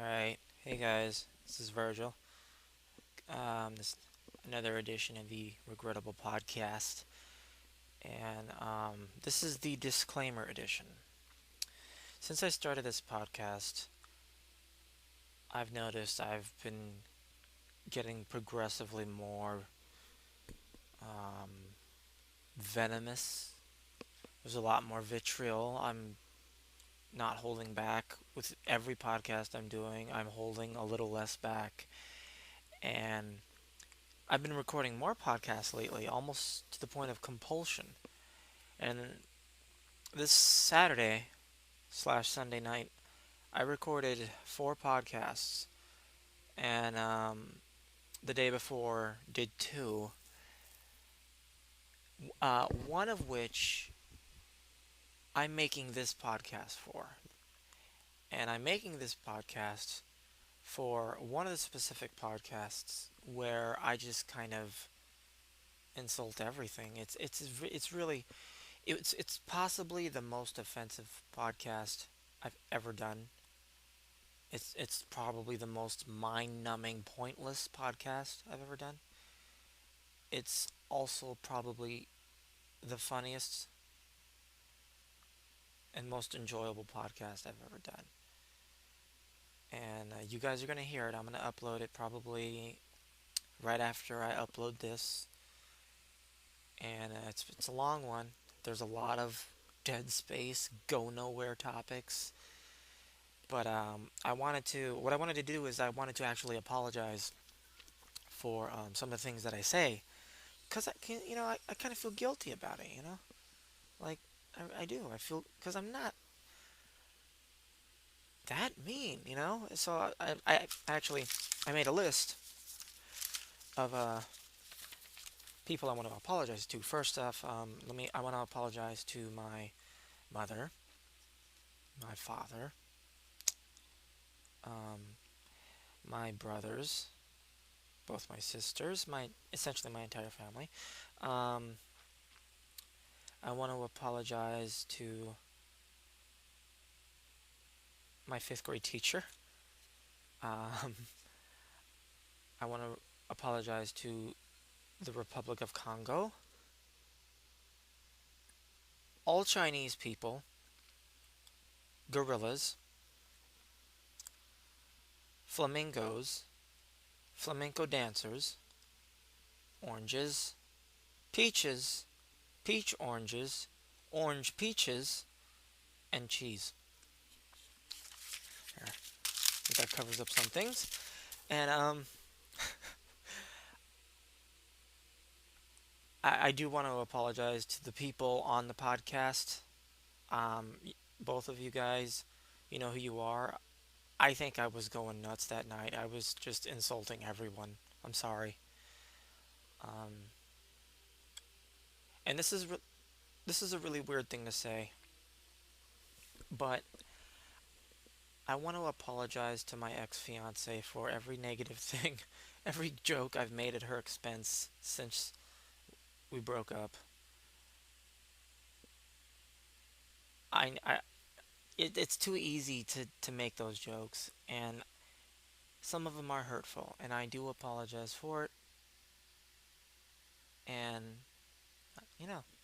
Alright, hey guys, this is Virgil. This another edition of the Regrettable podcast, and this is the disclaimer edition. Since I started this podcast, I've noticed I've been getting progressively more um, venomous. There's a lot more vitriol. I'm not holding back with every podcast I'm doing. I'm holding a little less back, and I've been recording more podcasts lately, almost to the point of compulsion. And this Saturday slash Sunday night, I recorded four podcasts, and the day before did two. One of which I'm making this podcast for, and I'm making this podcast for one of the specific podcasts where I just kind of insult everything. It's really it's possibly the most offensive podcast I've ever done. It's probably the most mind-numbing, pointless podcast I've ever done. It's also probably the funniest and most enjoyable podcast I've ever done. And you guys are gonna hear it. I'm gonna upload it probably right after I upload this. And it's a long one. There's a lot of dead space, go nowhere topics. But what I wanted to do is I wanted to actually apologize for some of the things that I say, because I kind of feel guilty about it, like I do. I feel because I'm not that mean, So I actually I made a list of people I want to apologize to. First off, I want to apologize to my mother, my father, um, my brothers, both my sisters, my essentially my entire family. Um, I want to apologize to my fifth grade teacher. Um, I want to apologize to the Republic of Congo, all Chinese people, gorillas, flamingos, flamenco dancers, oranges, peaches, peach oranges, orange peaches, and cheese. There, I think that covers up some things. And I do want to apologize to the people on the podcast. Both of you guys, you know who you are. I think I was going nuts that night. I was just insulting everyone. I'm sorry. Um, and this is a really weird thing to say, but I want to apologize to my ex-fiance for every negative thing, every joke I've made at her expense since we broke up. I it's too easy to make those jokes, and some of them are hurtful, and I do apologize for it. And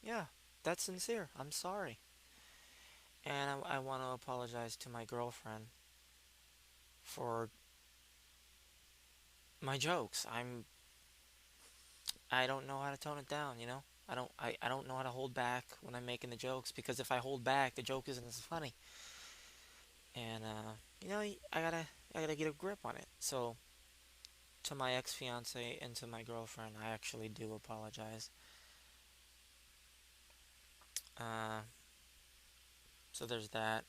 yeah, that's sincere. I'm sorry, and I want to apologize to my girlfriend for my jokes. I don't know how to tone it down. I don't know how to hold back when I'm making the jokes, because if I hold back, the joke isn't as funny. And I gotta get a grip on it. So to my ex fiance and to my girlfriend, I actually do apologize. Uh, so there's that.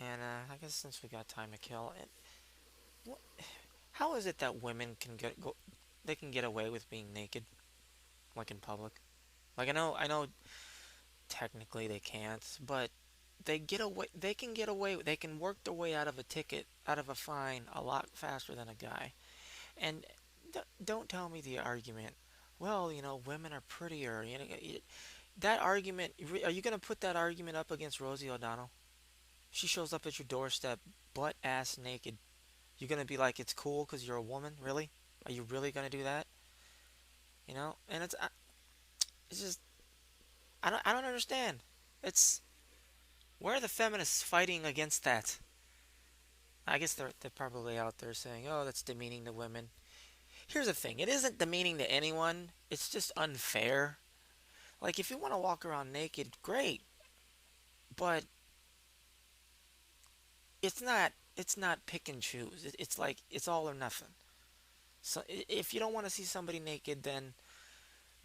And I guess since we got time to kill, how is it that women they can get away with being naked, like in public? Like I know technically they can't, but they get away. They can get away. They can work their way out of a ticket, out of a fine, a lot faster than a guy. And don't tell me the argument. Well, women are prettier. That argument. Are you going to put that argument up against Rosie O'Donnell? She shows up at your doorstep, butt ass naked. You're gonna be like, it's cool because you're a woman? Really? Are you really gonna do that? You know? And it's just, I don't understand. It's, where are the feminists fighting against that? I guess they're probably out there saying, oh, that's demeaning to women. Here's the thing, it isn't demeaning to anyone, it's just unfair. Like, if you want to walk around naked, great, but it's not pick and choose. It's like it's all or nothing. So if you don't want to see somebody naked, then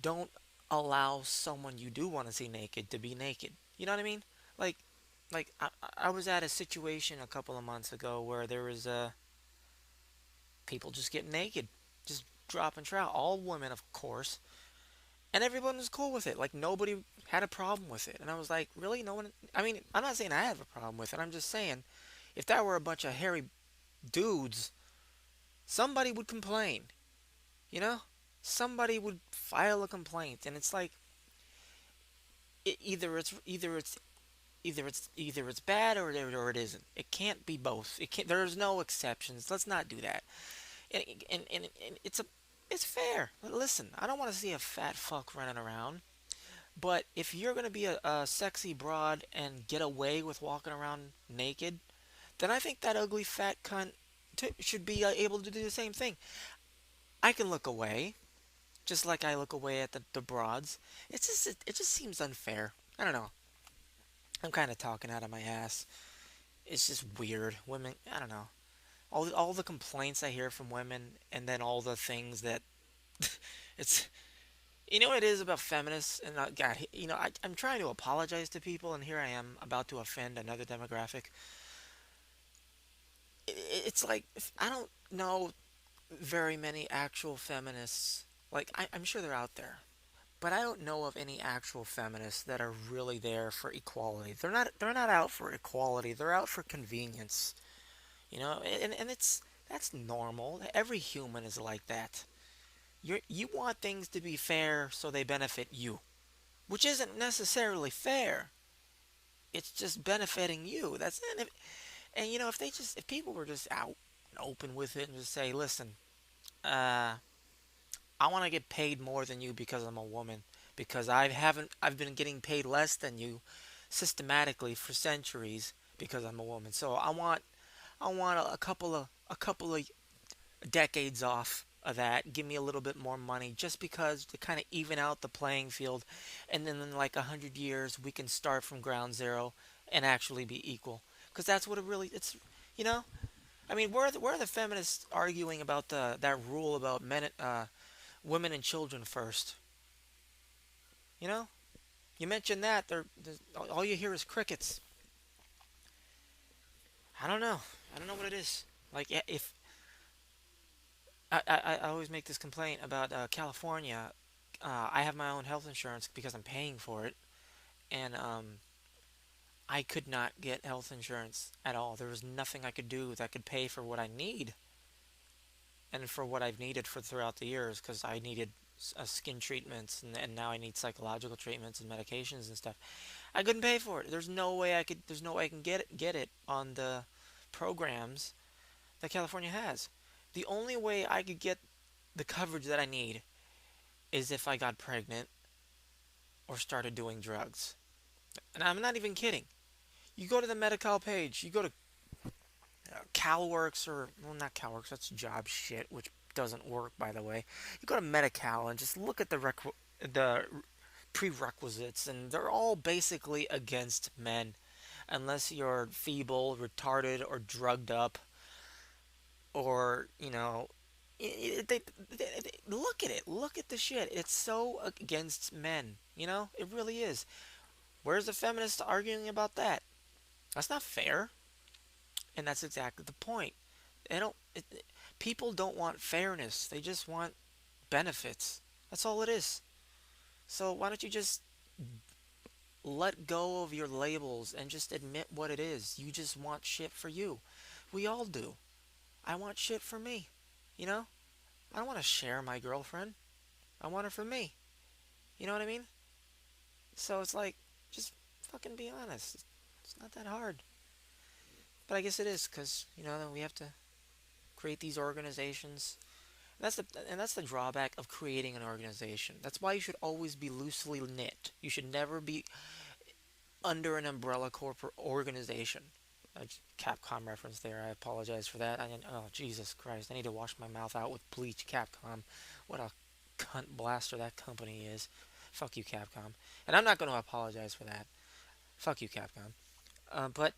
don't allow someone you do want to see naked to be naked. You know what I mean? Like, I was at a situation a couple of months ago where there was people just getting naked, just dropping trout, all women, of course, and everyone was cool with it. Like, nobody had a problem with it, and I was like, really, no one? I mean, I'm not saying I have a problem with it. I'm just saying, if that were a bunch of hairy dudes, somebody would complain. You know, somebody would file a complaint, and it's like, either it's bad or it isn't. It can't be both. It can't. There's no exceptions. Let's not do that. And it's fair. Listen, I don't want to see a fat fuck running around. But if you're gonna be a sexy broad and get away with walking around naked, then I think that ugly fat cunt should be able to do the same thing. I can look away, just like I look away at the broads. It just seems unfair. I don't know. I'm kind of talking out of my ass. It's just weird. Women, I don't know. All the complaints I hear from women, and then all the things that it's. You know what it is about feminists, and God, I'm trying to apologize to people, and here I am about to offend another demographic. It's like, I don't know very many actual feminists. Like, I'm sure they're out there, but I don't know of any actual feminists that are really there for equality. They're not out for equality. They're out for convenience. And that's normal. Every human is like that. You want things to be fair so they benefit you, which isn't necessarily fair. It's just benefiting you. That's it. And if people were just out and open with it and just say, listen, uh, I want to get paid more than you because I'm a woman, because I've been getting paid less than you systematically for centuries because I'm a woman. So I want a couple of decades off of that. Give me a little bit more money just because to kind of even out the playing field, and then in like 100 years we can start from ground zero and actually be equal. Because that's what it really it's. You know, I mean, where are the feminists arguing about that rule about women and children first? You know, you mentioned that all you hear is crickets. I don't know. I don't know what it is. Like, yeah, if I always make this complaint about California. I have my own health insurance because I'm paying for it, and I could not get health insurance at all. There was nothing I could do that could pay for what I need and for what I've needed for throughout the years because I needed skin treatments, and now I need psychological treatments and medications and stuff. I couldn't pay for it. There's no way I could. There's no way I can get it on the programs that California has. The only way I could get the coverage that I need is if I got pregnant or started doing drugs. And I'm not even kidding. You go to the Medi-Cal page, you go to CalWorks, or, well, not CalWorks, that's job shit, which doesn't work, by the way. You go to Medi-Cal and just look at the prerequisites, and they're all basically against men, unless you're feeble, retarded, or drugged up, or look at it. Look at the shit. It's so against men. It really is. Where's the feminists arguing about that? That's not fair. And that's exactly the point. They don't. People don't want fairness. They just want benefits. That's all it is. So why don't you just let go of your labels and just admit what it is? You just want shit for you. We all do. I want shit for me. You know? I don't want to share my girlfriend. I want her for me. You know what I mean? So it's like, just fucking be honest. It's not that hard. But I guess it is because we have to create these organizations. And that's the drawback of creating an organization. That's why you should always be loosely knit. You should never be under an umbrella corporate organization. Capcom reference there. I apologize for that. Oh, Jesus Christ. I need to wash my mouth out with bleach. Capcom. What a cunt blaster that company is. Fuck you, Capcom. And I'm not going to apologize for that. Fuck you, Capcom. But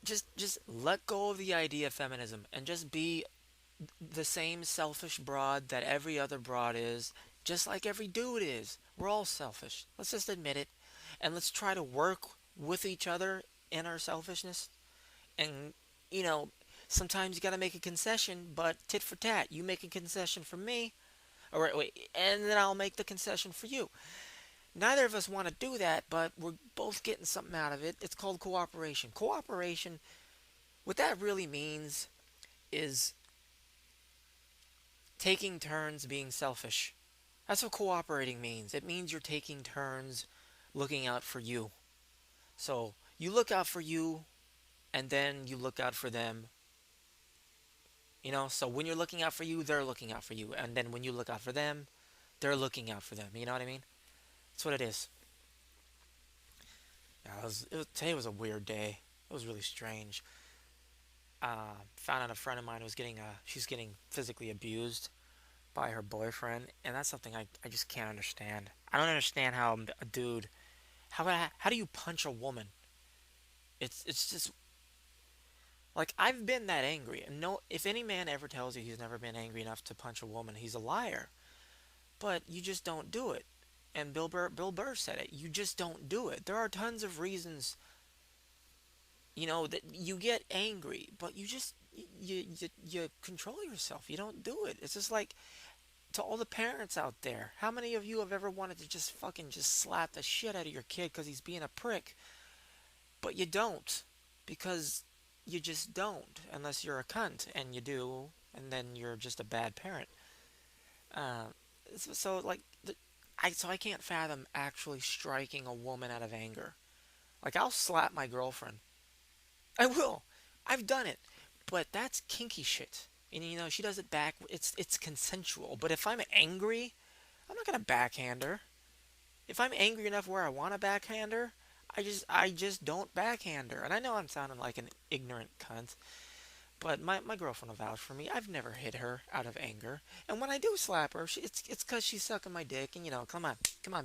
just let go of the idea of feminism and just be the same selfish broad that every other broad is, just like every dude is. We're all selfish. Let's just admit it. And let's try to work with each other in our selfishness. And, you know, sometimes you got to make a concession, but tit for tat. You make a concession for me, or wait, and then I'll make the concession for you. Neither of us want to do that, but we're both getting something out of it. It's called cooperation. Cooperation, what that really means is taking turns being selfish. That's what cooperating means. It means you're taking turns looking out for you. So you look out for you, and then you look out for them. So when you're looking out for you, they're looking out for you. And then when you look out for them, they're looking out for them. You know what I mean? That's what it is. Yeah, today was a weird day. It was really strange. Found out a friend of mine she's getting physically abused by her boyfriend, and that's something I just can't understand. I don't understand how a dude, how do you punch a woman? It's just like I've been that angry, and no, if any man ever tells you he's never been angry enough to punch a woman, he's a liar. But you just don't do it. And Bill Burr said it. You just don't do it. There are tons of reasons, that you get angry, but you control yourself. You don't do it. It's just like to all the parents out there. How many of you have ever wanted to just fucking just slap the shit out of your kid because he's being a prick? But you don't, because you just don't, unless you're a cunt, and you do, and then you're just a bad parent. Uh, so like, I can't fathom actually striking a woman out of anger. Like I'll slap my girlfriend. I will. I've done it, but that's kinky shit. And she does it back. It's consensual. But if I'm angry, I'm not gonna backhand her. If I'm angry enough where I want to backhand her, I just don't backhand her. And I know I'm sounding like an ignorant cunt, but my girlfriend will vouch for me. I've never hit her out of anger. And when I do slap her, it's because she's sucking my dick. And, come on,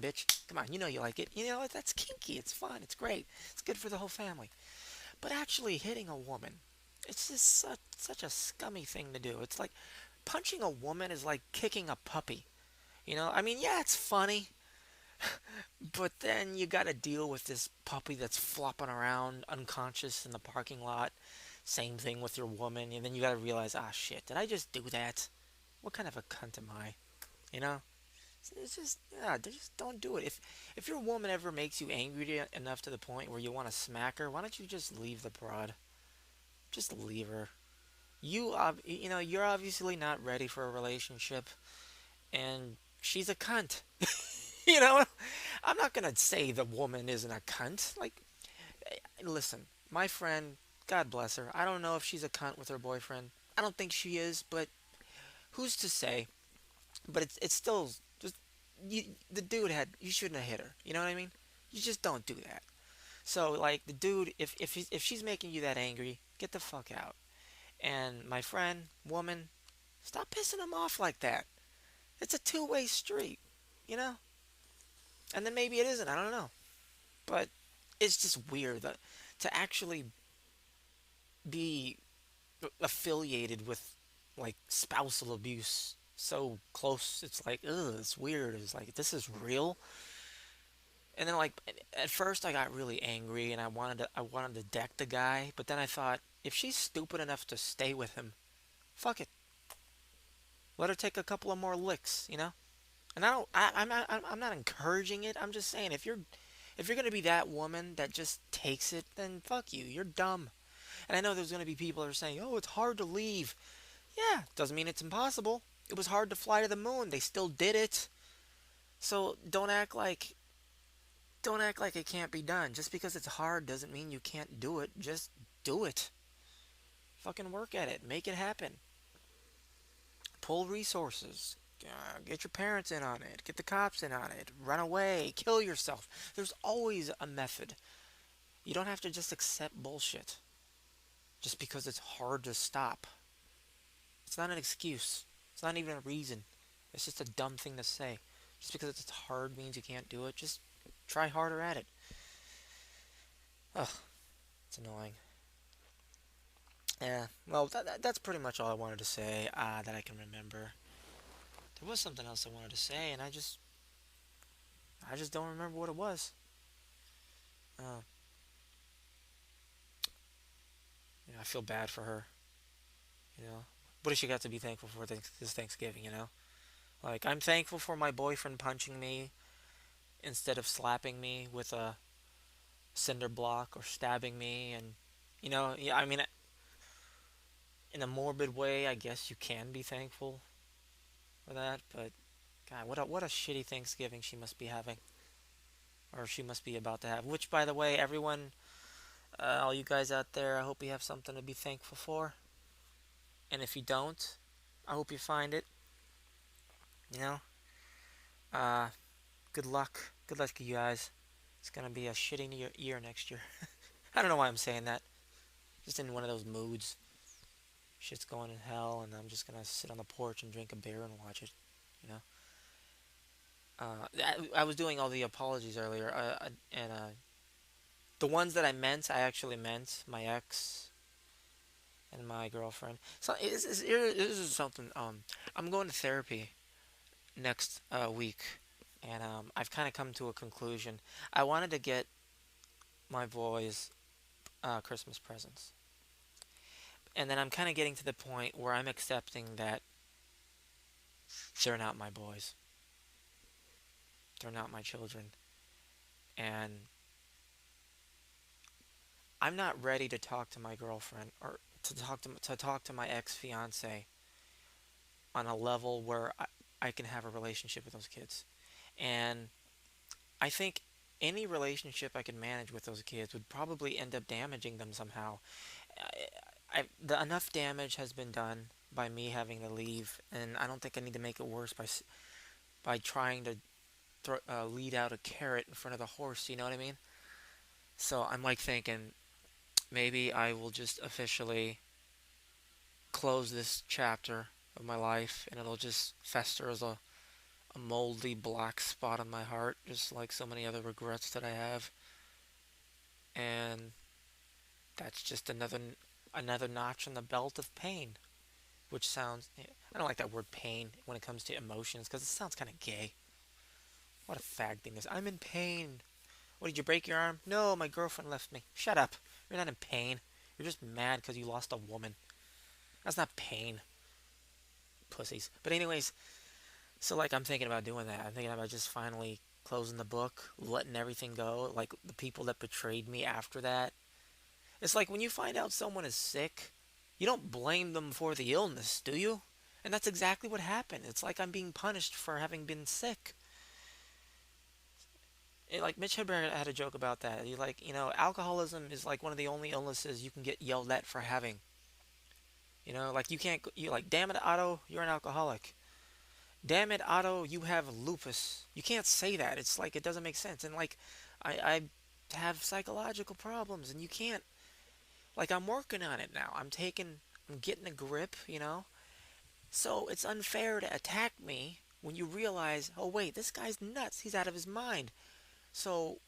bitch. Come on, you like it. That's kinky. It's fun. It's great. It's good for the whole family. But actually hitting a woman, it's just such a scummy thing to do. It's like punching a woman is like kicking a puppy. I mean, yeah, it's funny. But then you gotta deal with this puppy that's flopping around unconscious in the parking lot. Same thing with your woman, and then you gotta realize, ah, shit, did I just do that? What kind of a cunt am I? You know? It's just, yeah, just don't do it. If your woman ever makes you angry enough to the point where you want to smack her, why don't you just leave the broad? Just leave her. You're obviously not ready for a relationship, and she's a cunt. you know, I'm not gonna say the woman isn't a cunt. Like, listen, my friend, God bless her. I don't know if she's a cunt with her boyfriend. I don't think she is, but who's to say? But it's still just the dude you shouldn't have hit her. You know what I mean? You just don't do that. So like the dude, if she's making you that angry, get the fuck out. And my friend, woman, stop pissing him off like that. It's a two-way street, you know. And then maybe it isn't. I don't know. But it's just weird to actually be affiliated with like spousal abuse so close. It's like, ugh, it's weird. It's like, this is real. And then like at first I got really angry and I wanted to deck the guy, but then I thought, if she's stupid enough to stay with him, fuck it. Let her take a couple of more licks, you know? And I don't I'm not encouraging it. I'm just saying, if you're going to be that woman that just takes it, then fuck you. You're dumb. And I know there's going to be people that are saying, "Oh, it's hard to leave." Yeah, doesn't mean it's impossible. It was hard to fly to the moon. They still did it. So don't act like it can't be done. Just because it's hard doesn't mean you can't do it. Just do it. Fucking work at it. Make it happen. Pull resources. Get your parents in on it. Get the cops in on it. Run away. Kill yourself. There's always a method. You don't have to just accept bullshit just because it's hard to stop. It's not an excuse. It's not even a reason. It's just a dumb thing to say. Just because it's hard means you can't do it. Just try harder at it. Ugh, it's annoying. Yeah, well, that's pretty much all I wanted to say that I can remember. There was something else I wanted to say, and I just don't remember what it was. Uh, I feel bad for her. You know, what has she got to be thankful for this Thanksgiving? Like I'm thankful for my boyfriend punching me instead of slapping me with a cinder block or stabbing me, and yeah, I mean, in a morbid way, I guess you can be thankful for that, but God, what a shitty Thanksgiving she must be having, or she must be about to have. Which, by the way, everyone, all you guys out there, I hope you have something to be thankful for. And if you don't, I hope you find it. You know, uh, good luck. Good luck to you guys. It's gonna be a shitty year next year. I don't know why I'm saying that. Just in one of those moods. Shit's going in hell, and I'm just gonna sit on the porch and drink a beer and watch it. You know. I was doing all the apologies earlier, and the ones that I meant, I actually meant my ex and my girlfriend. So this is something. I'm going to therapy next week, and I've kind of come to a conclusion. I wanted to get my boys Christmas presents, and then I'm kind of getting to the point where I'm accepting that they're not my boys. They're not my children, and I'm not ready to talk to my girlfriend or to talk to my ex fiance on a level where I can have a relationship with those kids. And I think any relationship I can manage with those kids would probably end up damaging them somehow. Enough damage has been done by me having to leave, and I don't think I need to make it worse by trying to lead out a carrot in front of the horse. You know what I mean? So I'm like thinking maybe I will just officially close this chapter of my life, and it'll just fester as a moldy black spot on my heart, just like so many other regrets that I have. And that's just another notch in the belt of pain, which sounds, I don't like that word pain when it comes to emotions because it sounds kind of gay. What a fag thing is. I'm in pain. What, did you break your arm? No, my girlfriend left me. Shut up. You're not in pain. You're just mad because you lost a woman. That's not pain. Pussies. But anyways, so like I'm thinking about doing that. I'm thinking about just finally closing the book, letting everything go. Like the people that betrayed me after that. It's like when you find out someone is sick, you don't blame them for the illness, do you? And that's exactly what happened. It's like I'm being punished for having been sick. Like Mitch Hedberg had a joke about that. He like, alcoholism is like one of the only illnesses you can get yelled at for having. Like you can't. You like, damn it, Otto, you're an alcoholic. Damn it, Otto, you have lupus. You can't say that. It's like it doesn't make sense. And like, I have psychological problems, and you can't. Like I'm working on it now. I'm getting a grip. So it's unfair to attack me when you realize, oh wait, this guy's nuts. He's out of his mind. So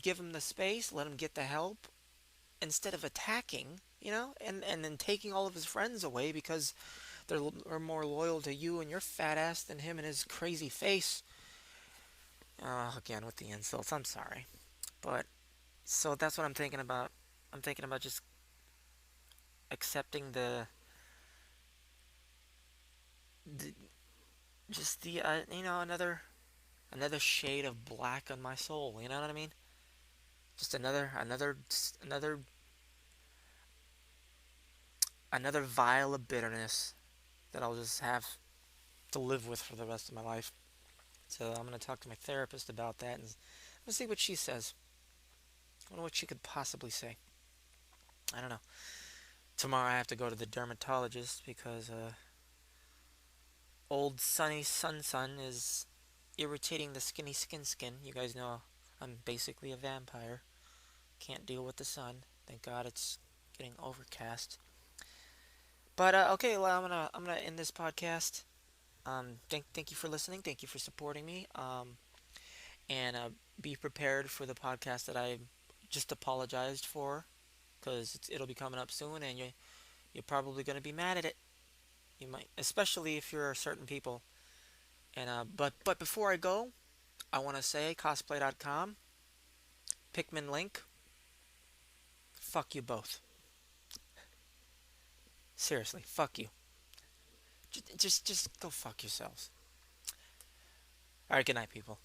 give him the space, let him get the help, instead of attacking, and then taking all of his friends away because they're more loyal to you and your fat ass than him and his crazy face. Again, with the insults, I'm sorry. But, so that's what I'm thinking about. I'm thinking about just accepting the just the, another shade of black on my soul, you know what I mean? Just another vial of bitterness that I'll just have to live with for the rest of my life. So I'm going to talk to my therapist about that and let's see what she says. I wonder what she could possibly say. I don't know. Tomorrow I have to go to the dermatologist because old sunny sun is irritating the skin. You guys know I'm basically a vampire. Can't deal with the sun. Thank God it's getting overcast. But okay, well, I'm gonna end this podcast. Thank you for listening. Thank you for supporting me. And be prepared for the podcast that I just apologized for, because it'll be coming up soon, and you're probably gonna be mad at it. You might, especially if you're certain people. And but before I go, I want to say cosplay.com, Pikmin link. Fuck you both. Seriously, fuck you. Just go fuck yourselves. All right, good night, people.